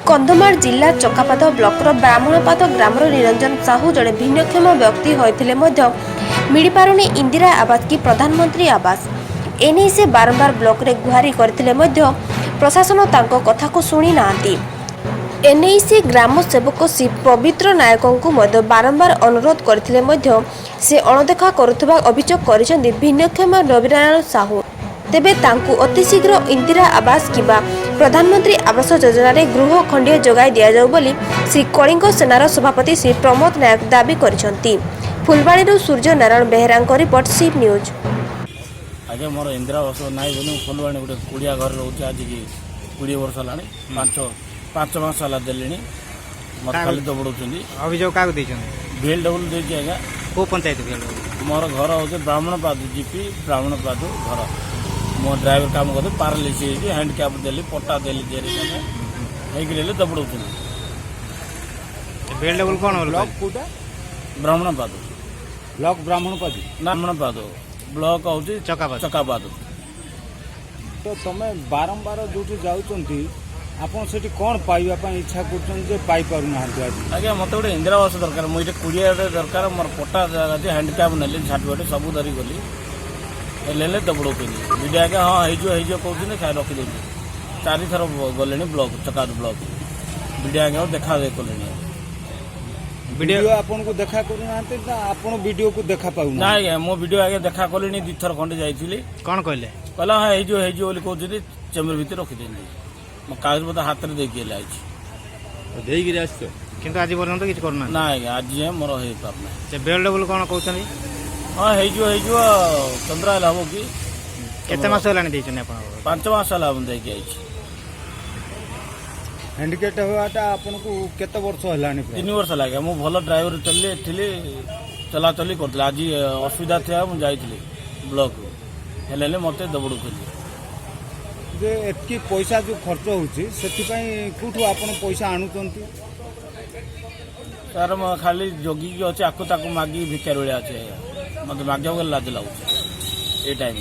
कंधमाल जिला Chakapad blocker ब्राह्मणपाद grammar Niranjan Sahu जड़े भिन्नक्षम व्यक्ति होते मिल पारुनी इंदिरा आवास की प्रधानमंत्री आवास एने से बारंबार ब्लॉक रे गुहारी करथिले मध्य प्रशासन तांको कथा को सुनी नांती। एने से ग्राम सेवक श्री पवित्र नायकों को मध्य बारंबार अनुरोध करथिले मध्य से अणदेखा करुथबा अभियोग करिसेंती भिन्नक्षम रविनारायण साहू। तेबे तांकु अतिशीघ्र इंदिरा आवास किबा प्रधानमंत्री आवास योजना रे गृह खंडीय जोगाई दिया जाऊ बोली श्री कलिंग सेनार सभापति श्री प्रमोद नायक दाबी करिसेंती। Phulbani Surya Narayan Behera report C news. आगे मोर इंदिरा आवास नाई बोली फुलबाणी गोटे कुड़िया घर रोचे आज की 20 वर्ष है पांच मास है देली मत खाली दबड़े अभियोग क्या भेल डबल देखिए आज्ञा को पंचायत भेल मोर घर हूँ ब्राह्मणपाद जीपी ब्राह्मणपाद घर मो ड्राइवर काम करते पारालिस हैंडक्याप देली पट्टा देली जेल दबड़े भेल डबल कौन ब्लॉक कौटा ब्राह्मणपाद ब्लॉक ब्राह्मणपाद ब्लॉक हूँ चकापाद। तो तुम बारंबार जो जाऊँगी आपन से कौन पाइबा इच्छा करना आज्ञा मत गोटे इंदिरा आवास दरकार मुझे कुड़िया दरकार मोर पट्टा जगह हैंडक्याप नेली सर्टिफिकेट सब धरी गली ले दबड़े वीडियो आगे हाँ हो कहते खाई रखी दूसरी 4 थर गले ब्लॉक चकाद ब्लॉक वीडियो आगे देखा दे कले वीडियो आपन को देखा करूना आपन वीडियो को देखा पाऊ ना आज्ञा मो वीडियो आगे देखा कले 2 थर खंडे जाइली कौन कहले कहला हाँ हो कहते चेम्बर भितर रखिदे मो कागज पत्र हाथ में देखिए किंतु आज पर्यंत किसी करना ना आज्ञा आज मोर हो पारना बेल डबल कौन कहते हाँ हो चंद्रा हम कि केते मास होलानी 5 मास देखिए हैंडकेट होवाटा आपन को केते वर्ष हलानी 3 वर्ष लगे मु भल ड्राइवर चली चलाचली करते आज असुविधा था मुझे जाइली ब्लॉक हेल्ले मत दबड़ू जे एतकी पैसा जो खर्च होची कौटू आपन पैसा आणुचंती तार खाली जोगी अच्छे आकु ताकू मागी भिकार भाया अच्छे मत मागे लाज लगुच ये टाइम